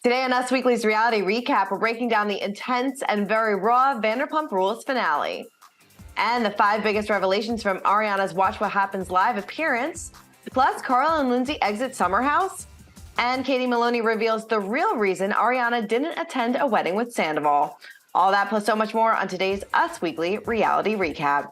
Today on Us Weekly's reality recap, we're breaking down the intense and very raw Vanderpump Rules finale. And the 5 biggest revelations from Ariana's Watch What Happens Live appearance. Plus, Carl and Lindsay exit Summer House. And Katie Maloney reveals the real reason Ariana didn't attend a wedding with Sandoval. All that plus so much more on today's Us Weekly reality recap.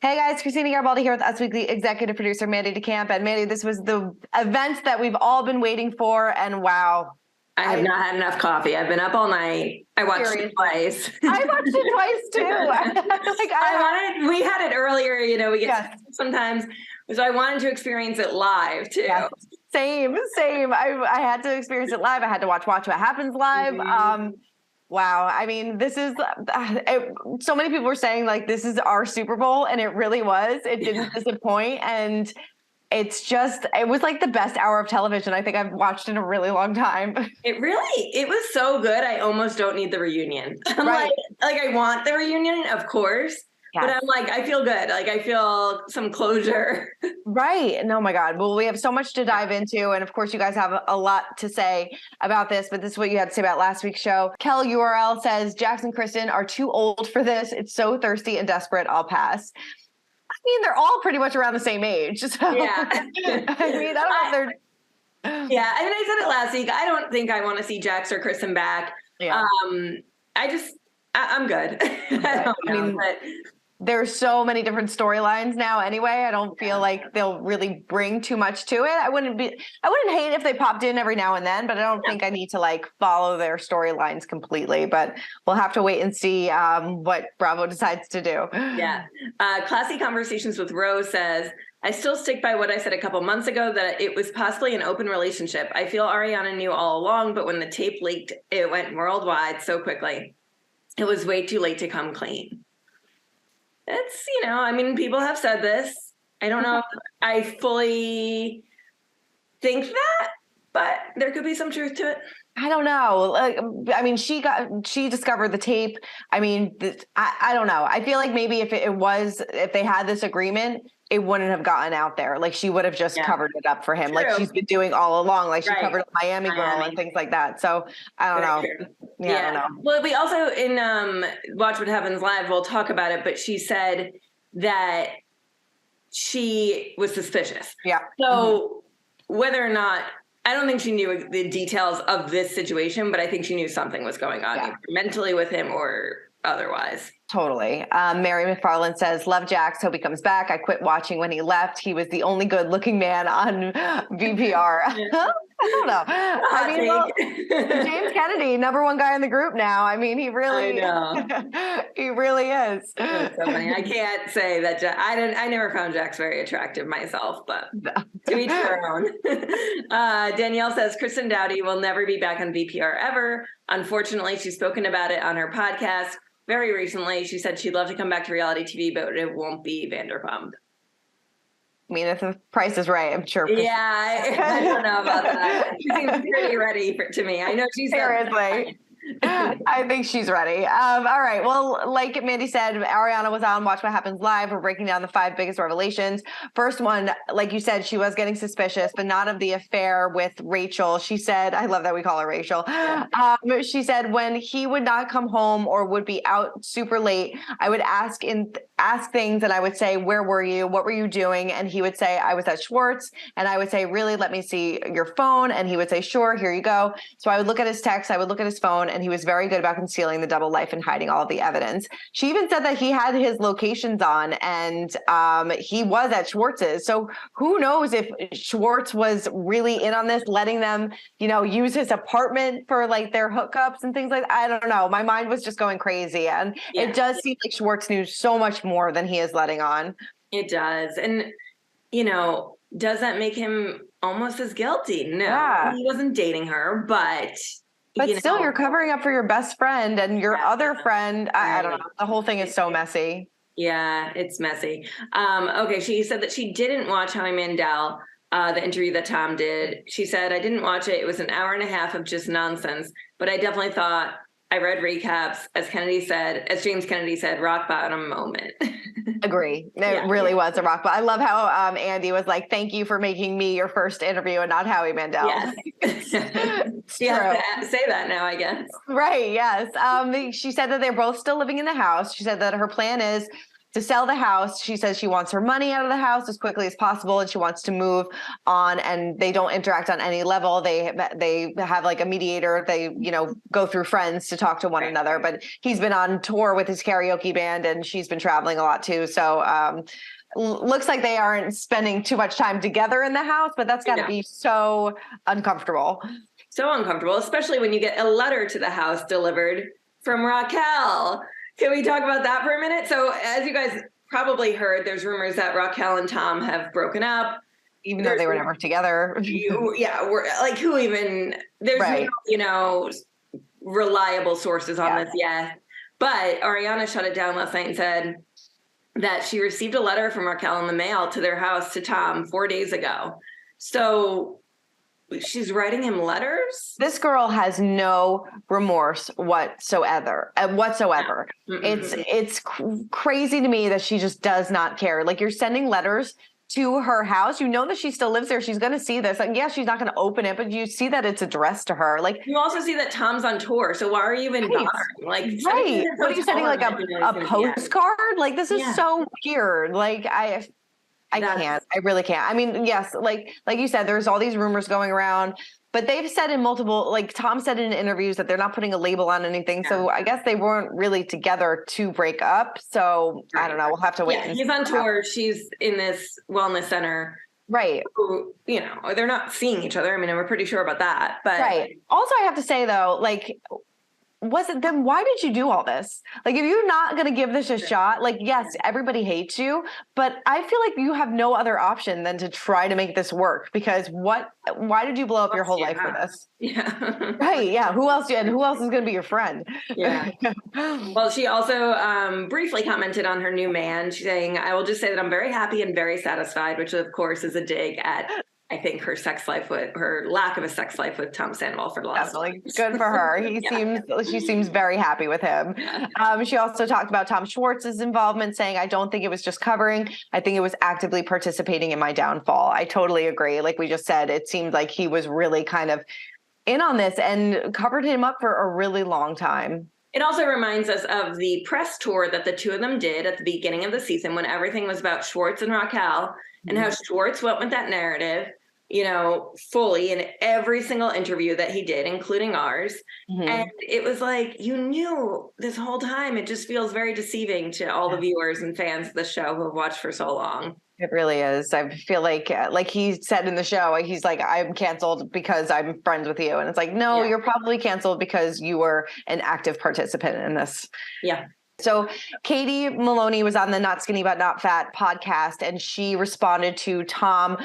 Hey guys, Christina Garibaldi here with Us Weekly executive producer Mandy DeCamp. And Mandy, this was the event that we've all been waiting for, and wow. I have not had enough coffee. I've been up all night. I watched it twice. I watched it twice too. We had it earlier, we get sometimes. So I wanted to experience it live too. Yes. Same. I had to experience it live. I had to watch What Happens Live. Mm-hmm. Wow. I mean, this is, so many people were saying like, this is our Super Bowl, and it really was. It didn't disappoint. And it was like the best hour of television I think I've watched in a really long time. It was so good. I almost don't need the reunion. I'm right. like I want the reunion, of course. Yes. But I'm like, I feel good. Like I feel some closure. Right. And oh my God. Well, we have so much to dive into. And of course you guys have a lot to say about this, but this is what you had to say about last week's show. Kel URL says, Jax and Kristen are too old for this. It's so thirsty and desperate. I'll pass. I mean, they're all pretty much around the same age. So. Yeah. I mean, I don't know if they're. Yeah. I mean, I said it last week. I don't think I want to see Jax or Kristen back. Yeah. I'm good. I mean, there's so many different storylines now anyway. I don't feel like they'll really bring too much to it. I wouldn't hate if they popped in every now and then, but I don't think I need to like follow their storylines completely. But we'll have to wait and see what Bravo decides to do. Yeah. Classy Conversations with Rose says, I still stick by what I said a couple months ago, that it was possibly an open relationship. I feel Ariana knew all along, but when the tape leaked, it went worldwide so quickly. It was way too late to come clean. It's, people have said this. I don't know if I fully think that, but there could be some truth to it. I don't know. She discovered the tape. I mean, I don't know. I feel like maybe if they had this agreement, it wouldn't have gotten out there. Like she would have just covered it up for him. True. Like she's been doing all along. Like she covered Miami Girl and things like that. So I don't know. Yeah, I don't know. Well, we also in Watch What Happens Live, we'll talk about it, but she said that she was suspicious. Yeah. So whether or not, I don't think she knew the details of this situation, but I think she knew something was going on either mentally with him or otherwise. Totally. Mary McFarland says, love Jax. Hope he comes back. I quit watching when he left. He was the only good looking man on VPR. I don't know. James Kennedy, #1 guy in the group now. I mean, he really is. That's so funny. I can't say that. I never found Jax very attractive myself, but to each their own. Danielle says, Kristen Dowdy will never be back on VPR ever. Unfortunately, she's spoken about it on her podcast very recently. She said she'd love to come back to reality TV, but it won't be Vanderpump. I mean, if the price is right, I'm sure. Yeah, I don't know about that. She seems pretty ready to me. I know she's seriously. I think she's ready. All right. Well, like Mandy said, Ariana was on Watch What Happens Live. We're breaking down the 5 biggest revelations. First one, like you said, she was getting suspicious, but not of the affair with Rachel. She said, I love that we call her Rachel. She said when he would not come home or would be out super late, I would ask things and I would say, where were you? What were you doing? And he would say, I was at Schwartz. And I would say, really, let me see your phone. And he would say, sure, here you go. So I would look at his text. I would look at his phone, and he was very good about concealing the double life and hiding all of the evidence. She even said that he had his locations on, and he was at Schwartz's. So who knows if Schwartz was really in on this, letting them, use his apartment for like their hookups and things like that. I don't know. My mind was just going crazy. And it does seem like Schwartz knew so much more than he is letting on. It does. And, does that make him almost as guilty? No, he wasn't dating her, but still, you're covering up for your best friend and your other friend. I don't know. The whole thing is so messy. Yeah, it's messy. Okay, she said that she didn't watch Howie Mandel, the interview that Tom did. She said, I didn't watch it. It was an hour and a half of just nonsense, but I definitely thought I read recaps. As James Kennedy said, rock bottom moment. Agree. It really was a rock bottom. I love how Andy was like, thank you for making me your first interview and not Howie Mandel. Yes. She has to say that now, I guess. Right, yes. She said that they're both still living in the house. She said that her plan is to sell the house. She says she wants her money out of the house as quickly as possible, and she wants to move on. And they don't interact on any level. They have like a mediator. They go through friends to talk to one another. But he's been on tour with his karaoke band, and she's been traveling a lot too. So looks like they aren't spending too much time together in the house. But that's got to be so uncomfortable. So uncomfortable, especially when you get a letter to the house delivered from Raquel. Can we talk about that for a minute? So as you guys probably heard, there's rumors that Raquel and Tom have broken up. Even though they were never together. We're like, who even, there's no, reliable sources on this yet. But Ariana shut it down last night and said that she received a letter from Raquel in the mail to their house to Tom 4 days ago. So she's writing him letters? This girl has no remorse whatsoever. It's crazy to me that she just does not care. Like, you're sending letters to her house. You know that she still lives there. She's going to see this. Like, yeah, she's not going to open it, but you see that it's addressed to her. Like, you also see that Tom's on tour. So why are you even bothering? Like, what are you sending? Like a postcard? Like, this is so weird. Like, I can't. I really can't. I mean, yes, like you said, there's all these rumors going around, but they've said in multiple, like Tom said in interviews, that they're not putting a label on anything. Yeah. So I guess they weren't really together to break up. So I don't know. We'll have to wait. Yeah, he's on tour. She's in this wellness center. Right. Who, they're not seeing each other. I mean, we're pretty sure about that. But right. Also, I have to say though, like, then why did you do all this? Like, if you're not going to give this a shot, like, yes, everybody hates you, but I feel like you have no other option than to try to make this work, because why did you blow up your whole life for this? Yeah. Right. Yeah. Who else is going to be your friend? Yeah. Well, she also briefly commented on her new man. She's saying, I will just say that I'm very happy and very satisfied, which of course is a dig at, I think, her lack of a sex life with Tom Sandoval for the last. Definitely good for her. She seems very happy with him. Yeah. She also talked about Tom Schwartz's involvement, saying, I don't think it was just covering. I think it was actively participating in my downfall. I totally agree. Like we just said, it seemed like he was really kind of in on this and covered him up for a really long time. It also reminds us of the press tour that the two of them did at the beginning of the season, when everything was about Schwartz and Raquel, and how Schwartz went with that narrative, fully in every single interview that he did, including ours. Mm-hmm. And it was like, you knew this whole time. It just feels very deceiving to all the viewers and fans of the show who have watched for so long. It really is. I feel like he said in the show, he's like, I'm canceled because I'm friends with you. And it's like, no, you're probably canceled because you were an active participant in this. Yeah. So Katie Maloney was on the Not Skinny But Not Fat podcast, and she responded to Tom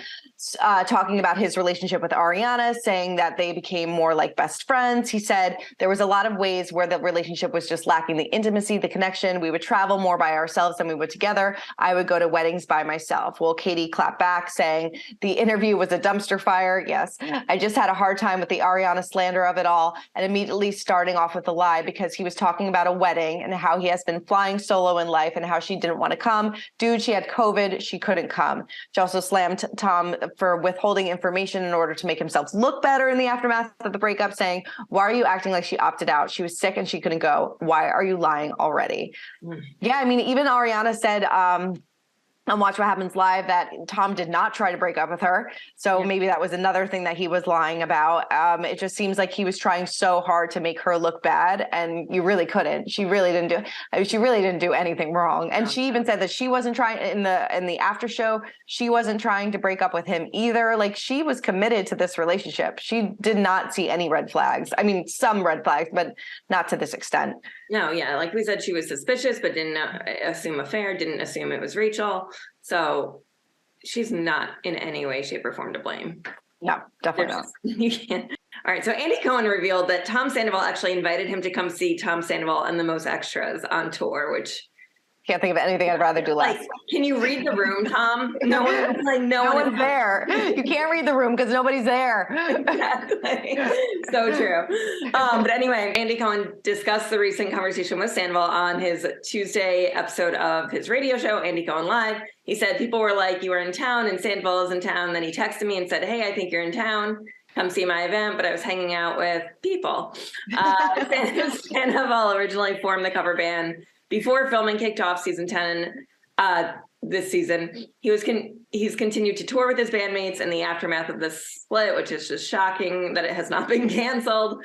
talking about his relationship with Ariana, saying that they became more like best friends. He said there was a lot of ways where the relationship was just lacking the intimacy, the connection. We would travel more by ourselves than we would together. I would go to weddings by myself. Well, Katie clapped back, saying the interview was a dumpster fire. Yes, I just had a hard time with the Ariana slander of it all, and immediately starting off with a lie, because he was talking about a wedding and how he has been flying solo in life and how she didn't want to come. Dude, she had COVID. She couldn't come. She also slammed Tom for withholding information in order to make himself look better in the aftermath of the breakup, saying, why are you acting like she opted out? She was sick and she couldn't go. Why are you lying already? Yeah, I mean, even Ariana said on Watch What Happens Live that Tom did not try to break up with her. So maybe that was another thing that he was lying about. It just seems like he was trying so hard to make her look bad, and you really couldn't. She really didn't do anything wrong. And she even said that she wasn't trying in the after show. She wasn't trying to break up with him either. Like, she was committed to this relationship. She did not see any red flags. I mean, some red flags, but not to this extent. No, yeah. Like we said, she was suspicious, but didn't assume affair, didn't assume it was Rachel. So she's not in any way, shape, or form to blame. No, definitely not. You can't. All right. So Andy Cohen revealed that Tom Sandoval actually invited him to come see Tom Sandoval and the Most Extras on tour, which Can't think of anything I'd rather do less. Like, can you read the room, Tom? No one's there. You can't read the room because nobody's there. Exactly. So true. But anyway, Andy Cohen discussed the recent conversation with Sandoval on his Tuesday episode of his radio show, Andy Cohen Live. He said people were like, you were in town and Sandoval is in town. Then he texted me and said, hey, I think you're in town. Come see my event, but I was hanging out with people. Sandoval originally formed the cover band before filming kicked off season 10 this season. He's continued to tour with his bandmates in the aftermath of this split, which is just shocking that it has not been canceled.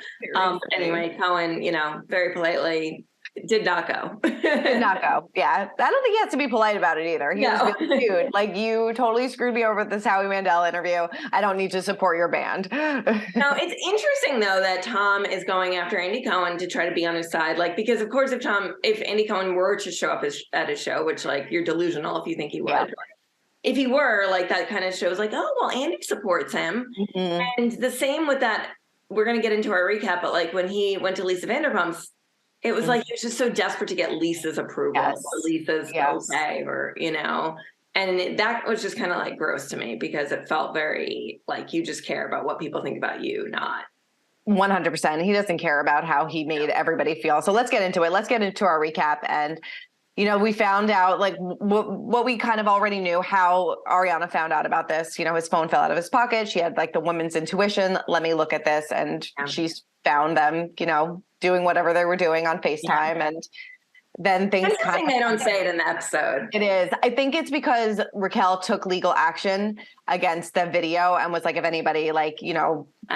Anyway, Cohen, very politely did not go. Did not go. Yeah. I don't think he has to be polite about it either. He was really cute. Like, you totally screwed me over with this Howie Mandel interview. I don't need to support your band. No, it's interesting though that Tom is going after Andy Cohen to try to be on his side. Like, because of course if Andy Cohen were to show up at his show, which like you're delusional if you think he would. Yeah. If he were, like, that kind of shows like, oh, well, Andy supports him. Mm-hmm. And the same with that, we're going to get into our recap, but like when he went to Lisa Vanderpump's, it was like he was just so desperate to get Lisa's approval, or Lisa's okay, or, and that was just kind of like gross to me because it felt very like you just care about what people think about you, not 100%. He doesn't care about how he made everybody feel. So let's get into it. Let's get into our recap. And, we found out like what we kind of already knew, how Ariana found out about this. His phone fell out of his pocket. She had like the woman's intuition. Let me look at this. And she's found them, doing whatever they were doing on FaceTime. Yeah. And then things kind of... they don't say it in the episode. It is. I think it's because Raquel took legal action against the video and was like, if anybody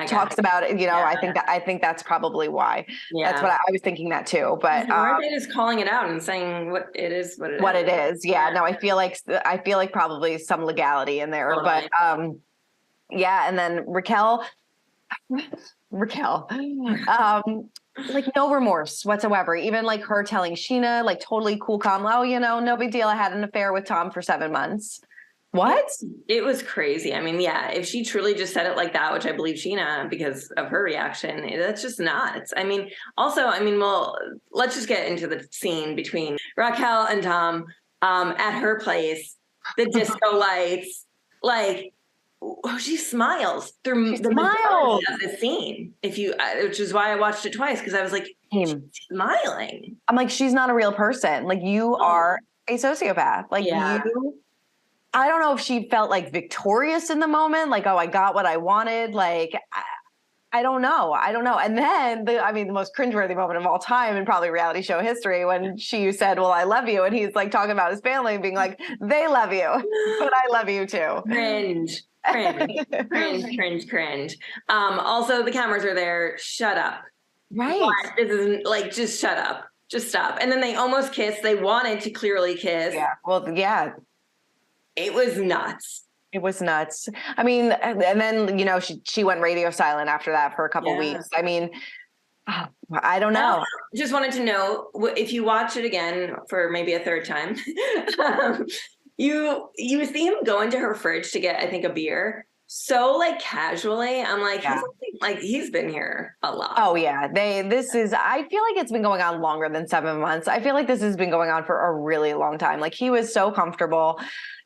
talks about it, I think that's probably why. Yeah. That's what I was thinking that too. But aren't they just calling it out and saying what it is? What it is. Yeah. No, I feel like probably some legality in there, totally. But and then Raquel, like no remorse whatsoever. Even like her telling Chyna, like totally cool, calm, oh, no big deal. I had an affair with Tom for 7 months. What? It was crazy. I mean, yeah, if she truly just said it like that, which I believe Chyna because of her reaction, that's just nuts. I mean, well, let's just get into the scene between Raquel and Tom at her place, the disco lights, like, she smiles through the majority of the scene. Which is why I watched it twice because I was like, she's smiling. I'm like, she's not a real person. Like, you are a sociopath. Like I don't know if she felt like victorious in the moment. Like, oh, I got what I wanted. Like, I don't know. And then the most cringeworthy moment of all time in probably reality show history when she said, well, I love you. And he's like talking about his family and being like, they love you, but I love you too. Cringe. Also, the cameras are there. Shut up. Right. But this isn't like, just shut up. Just stop. And then they almost kissed. They wanted to clearly kiss. Yeah. Well, yeah. It was nuts. It was nuts. I mean, and then, she went radio silent after that for a couple weeks. I mean, I don't know. Just wanted to know if you watch it again for maybe a third time, you see him go into her fridge to get, I think, a beer. So like casually, I'm like, he's been here a lot. Oh yeah. I feel like it's been going on longer than 7 months. I feel like this has been going on for a really long time. Like, he was so comfortable.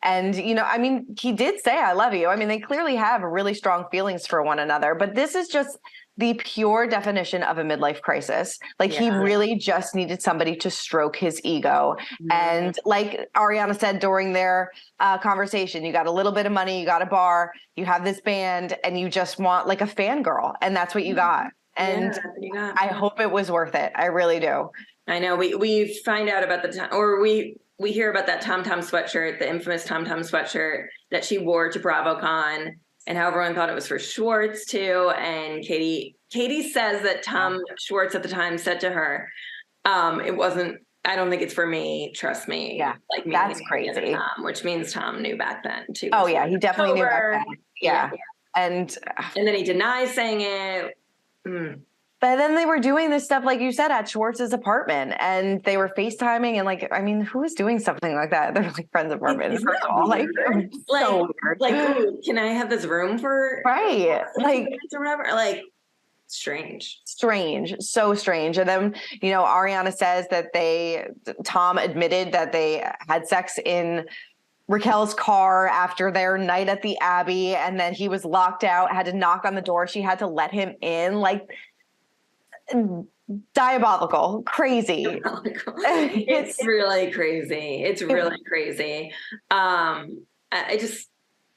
And, he did say, I love you. I mean, they clearly have really strong feelings for one another, but this is just the pure definition of a midlife crisis. Like, he really just needed somebody to stroke his ego. Mm-hmm. And like Ariana said during their conversation, you got a little bit of money, you got a bar, you have this band, and you just want like a fangirl. And that's what you got. And I hope it was worth it. I really do. I know we find out about the time, or we hear about that Tom Tom sweatshirt, the infamous Tom Tom sweatshirt that she wore to BravoCon, and how everyone thought it was for Schwartz too. And Katie says that Tom Schwartz at the time said to her, it wasn't, I don't think it's for me. Trust me. Yeah. Like, that's crazy. Tom, which means Tom knew back then too. Oh yeah. He definitely knew back then. Yeah. And then he denies saying it. But then they were doing this stuff, like you said, at Schwartz's apartment, and they were FaceTiming, and like, I mean, who is doing something like that? They're like friends' apartment, first of all. Like, so weird. Like, ooh, can I have this room for right? Like, or whatever? Like, strange. So strange. And then, Ariana says that Tom admitted that they had sex in Raquel's car after their night at the Abbey, and then he was locked out, had to knock on the door. She had to let him in. Like, diabolical, crazy. It's really crazy. It's really crazy.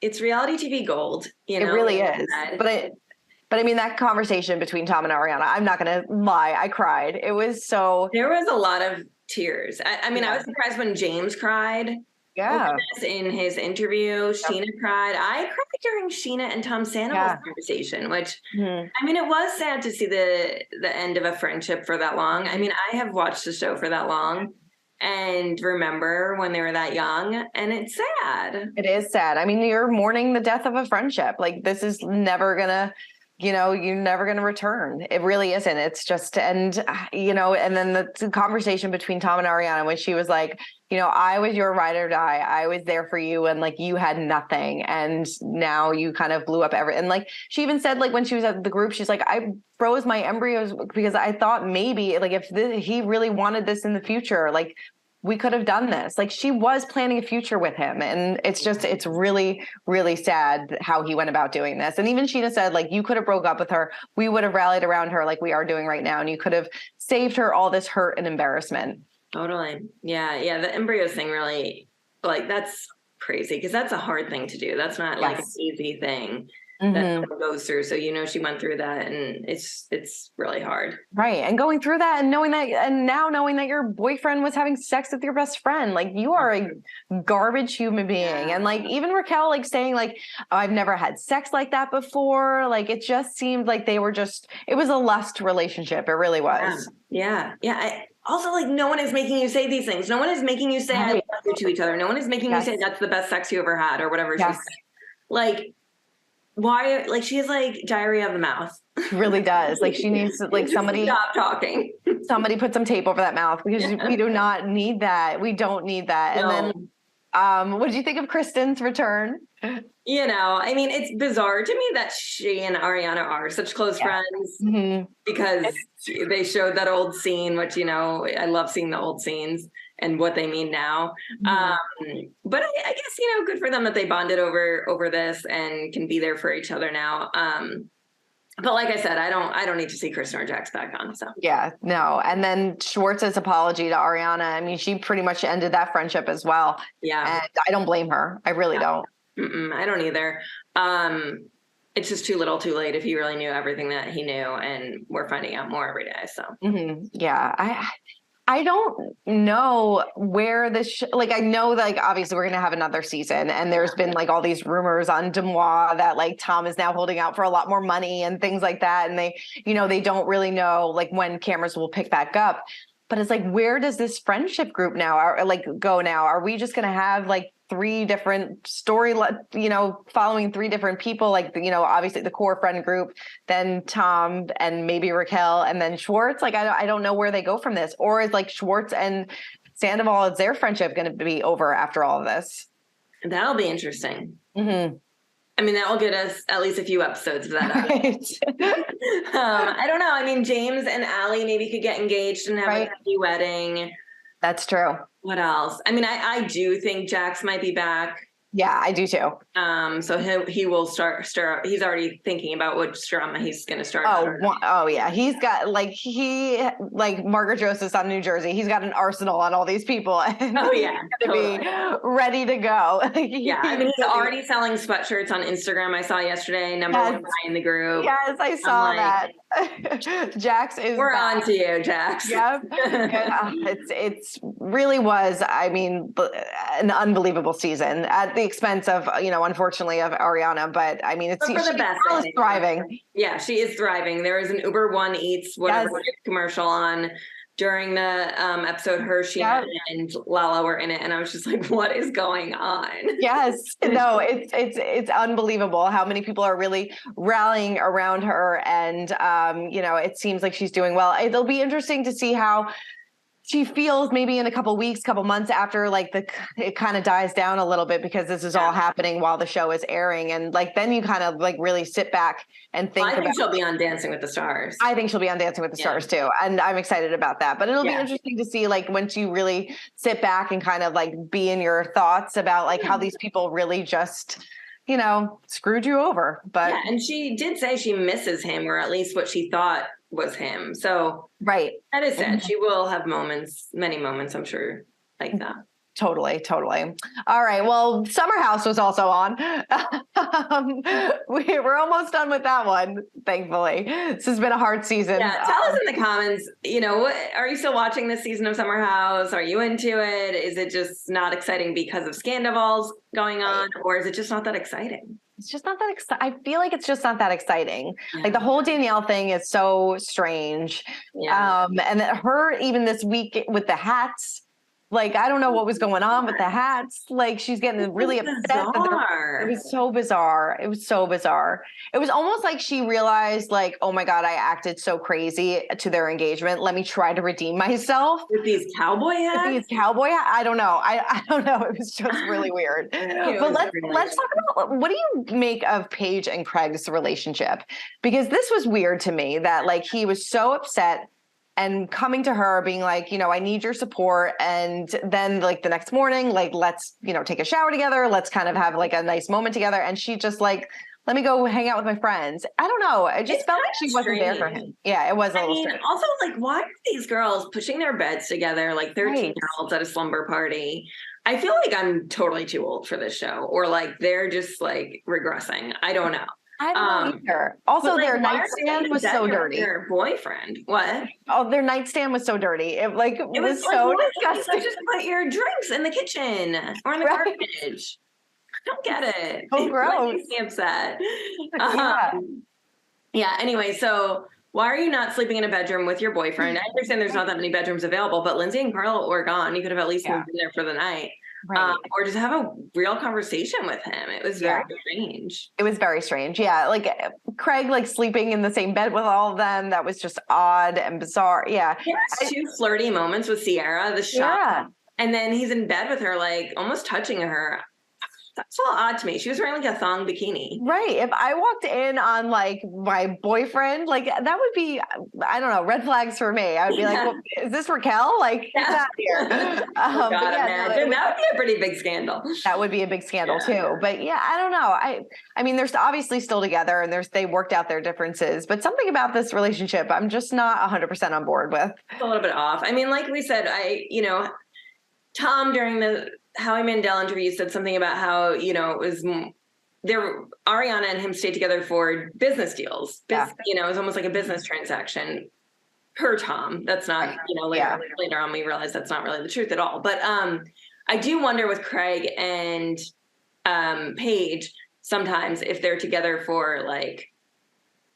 It's reality TV gold, It really is. But I mean, that conversation between Tom and Ariana, I'm not going to lie, I cried. It was so... There was a lot of tears. I was surprised when James cried. Yeah. In his interview, Chyna cried. I cried during Chyna and Tom Sandoval's conversation, which, I mean, it was sad to see the end of a friendship for that long. I mean, I have watched the show for that long and remember when they were that young, and it's sad. It is sad. I mean, you're mourning the death of a friendship. Like, this is never gonna... you're never going to return. It really isn't. It's just, and then the conversation between Tom and Ariana, when she was like, I was your ride or die. I was there for you. And like, you had nothing. And now you kind of blew up and like, she even said, like, when she was at the group, she's like, I froze my embryos because I thought maybe like, if he really wanted this in the future, like, we could have done this. Like, she was planning a future with him. And it's really, really sad how he went about doing this. And even Chyna said, like, you could have broke up with her. We would have rallied around her like we are doing right now. And you could have saved her all this hurt and embarrassment. Totally. Yeah. The embryos thing really, like, that's crazy because that's a hard thing to do. That's not like an easy thing. That someone goes through. So, she went through that and it's really hard. Right. And going through that and knowing that your boyfriend was having sex with your best friend, like, you are a garbage human being. Yeah. And like, even Raquel, like, saying like, oh, I've never had sex like that before. Like, it just seemed like it was a lust relationship. It really was. Yeah. Also, like, no one is making you say these things. No one is making you say I love you to each other. No one is making you say that's the best sex you ever had or whatever she said. Like, why? Like, she has like diarrhea of the mouth. Really does. Like, she needs to, like, somebody stop talking. Somebody put some tape over that mouth because we do not need that. We don't need that. No. And then, what did you think of Kristen's return? I mean, it's bizarre to me that she and Ariana are such close friends because they showed that old scene, which, I love seeing the old scenes and what they mean now. But I guess, good for them that they bonded over this and can be there for each other now. But like I said, I don't need to see Kristen or Jax back on. So yeah, no. And then Schwartz's apology to Ariana. I mean, she pretty much ended that friendship as well. Yeah. And I don't blame her. I really don't. I don't either. It's just too little too late if he really knew everything that he knew, and we're finding out more every day. So yeah, I don't know where this I know, like, obviously we're going to have another season, and there's been like all these rumors on Demois that like Tom is now holding out for a lot more money and things like that. And they, they don't really know like when cameras will pick back up, but it's like, where does this friendship group now go now? Are we just going to have like three different following three different people, like, obviously the core friend group, then Tom and maybe Raquel, and then Schwartz? Like, I don't know where they go from this. Or is like Schwartz and Sandoval, is their friendship going to be over after all of this? That'll be interesting. I mean, that will get us at least a few episodes of that. Right. I don't know. I mean, James and Allie maybe could get engaged and have a happy wedding. That's true. What else? I mean, I do think Jax might be back. Yeah, I do too. So he will stir up. He's already thinking about what drama he's going to start. Oh yeah. He's got like Margaret Joseph's on New Jersey. He's got an arsenal on all these people. And he's going to be ready to go. Yeah, I mean, he's already selling sweatshirts on Instagram. I saw yesterday. Number one guy in the group. Yes, I saw that. Jax is. We're on to you, Jax. Yep. It's really was. I mean, an unbelievable season at the expense of, unfortunately, of Ariana. But I mean, she's thriving. Yeah, she is thriving. There was an Uber One Eats commercial on during the episode. Chyna and Lala were in it, and I was just like, "What is going on?" Yes, no, it's unbelievable how many people are really rallying around her, and it seems like she's doing well. It'll be interesting to see how she feels maybe in a couple weeks, couple months after like it kind of dies down a little bit because this is all happening while the show is airing. And like, then you kind of like really sit back and think I think she'll be on Dancing with the Stars. I think she'll be on Dancing with the Stars too. And I'm excited about that, but it'll be interesting to see like once you really sit back and kind of like be in your thoughts about like how these people really just, you know, screwed you over. But and she did say she misses him, or at least what she thought was him. So that is sad. She will have moments, many moments, I'm sure, like that. Totally. All right. Well, Summer House was also on. We're almost done with that one, thankfully. This has been a hard season. Yeah, tell us in the comments, you know, are you still watching this season of Summer House? Are you into it? Is it just not exciting because of Sandoval's going on? Or is it just not that exciting? It's just not that exciting. I feel like it's just not that exciting. Like the whole Danielle thing is so strange. And her, even this week with the hats, like, I don't know what was going on with the hats. Like, she's getting really upset. It was so bizarre. It was so bizarre. It was almost like she realized, like, oh my God, I acted so crazy to their engagement. Let me try to redeem myself. With these cowboy hats? I don't know. I don't know. It was just really weird. But let's talk about, what do you make of Paige and Craig's relationship? Because this was weird to me that, like, he was so upset and coming to her being like, you know, I need your support. And then like the next morning, like, let's, you know, take a shower together. Let's kind of have like a nice moment together. And she just like, let me go hang out with my friends. I don't know. I just felt like she wasn't there for him. Yeah, it was a little strange. Also, like, why are these girls pushing their beds together like 13-year-olds at a slumber party? I feel like I'm totally too old for this show, or like they're just like regressing. I don't know. I don't know either. Also, their nightstand was so dirty. Their boyfriend, what? Oh, their nightstand was so dirty. It was so disgusting. Just put your drinks in the kitchen or in the garbage. I don't get it. Oh, gross. Makes me upset. Anyway, so why are you not sleeping in a bedroom with your boyfriend? I understand there's not that many bedrooms available, but Lindsay and Carl were gone. You could have at least moved in there for the night. Right. Or just have a real conversation with him. It was very strange. It was very strange. Yeah. Like Craig, like sleeping in the same bed with all of them. That was just odd and bizarre. Yeah. He has two flirty moments with Sierra, the shot. And then he's in bed with her, like almost touching her. That's a little odd to me. She was wearing like a thong bikini. Right. If I walked in on like my boyfriend, like that would be, I don't know, red flags for me. I would be like, well, is this Raquel? Like, get out here. That would be a pretty big scandal. That would be a big scandal too. But yeah, I don't know. I mean, they're obviously still together and they worked out their differences, but something about this relationship, I'm just not 100% on board with. It's a little bit off. I mean, like we said, Tom during the Howie Mandel interview said something about how, you know, it was Ariana and him stayed together for business deals. You know, it was almost like a business transaction per Tom. That's not, you know, later on we realized that's not really the truth at all. But I do wonder with Craig and Paige sometimes if they're together for like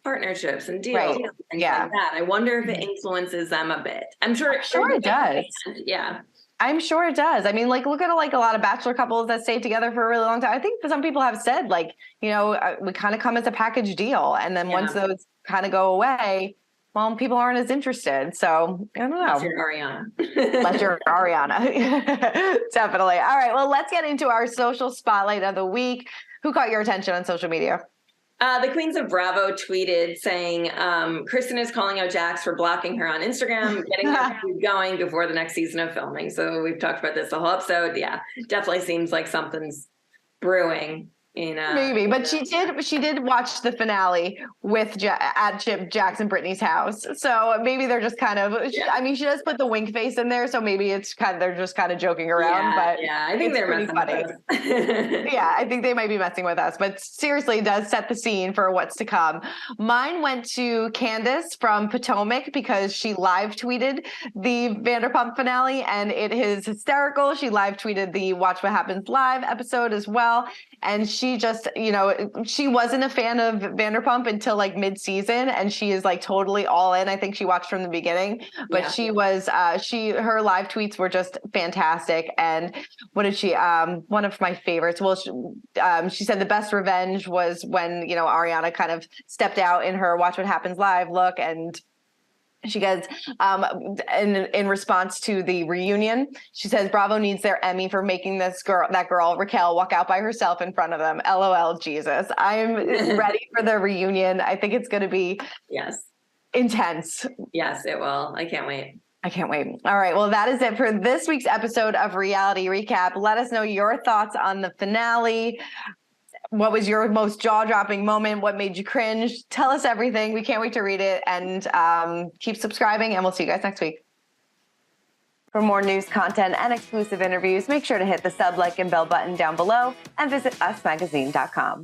partnerships and deals and things like that. I wonder if it influences them a bit. I'm sure it does. Yeah. I'm sure it does. I mean, like, look at like a lot of bachelor couples that stayed together for a really long time. I think some people have said, like, you know, we kind of come as a package deal. And then once those kind of go away, well, people aren't as interested. So I don't know. Unless you're Ariana. Unless you're Ariana. Definitely. All right. Well, let's get into our social spotlight of the week. Who caught your attention on social media? The Queens of Bravo tweeted saying, Kristen is calling out Jax for blocking her on Instagram, getting her food going before the next season of filming. So we've talked about this the whole episode. Yeah, definitely seems like something's brewing. Maybe, but she did watch the finale with at Jax and Brittany's house. So maybe they're just kind of, I mean, she does put the wink face in there. So maybe they're just kind of joking around, but I think they're pretty funny. Yeah, I think they might be messing with us, but seriously it does set the scene for what's to come. Mine went to Candace from Potomac because she live tweeted the Vanderpump finale and it is hysterical. She live tweeted the Watch What Happens Live episode as well. And she just, you know, she wasn't a fan of Vanderpump until like mid-season, and she is like totally all in. I think she watched from the beginning, but she was, her live tweets were just fantastic. And what did she, one of my favorites, well, she said the best revenge was when, you know, Ariana kind of stepped out in her Watch What Happens Live look and She goes, in response to the reunion, she says, Bravo needs their Emmy for making that girl, Raquel, walk out by herself in front of them. LOL, Jesus. I'm ready for the reunion. I think it's going to be intense. Yes, it will. I can't wait. I can't wait. All right. Well, that is it for this week's episode of Reality Recap. Let us know your thoughts on the finale. What was your most jaw-dropping moment? What made you cringe? Tell us everything. We can't wait to read it. And keep subscribing, and we'll see you guys next week. For more news, content, and exclusive interviews, make sure to hit the sub, like, and bell button down below and visit usmagazine.com.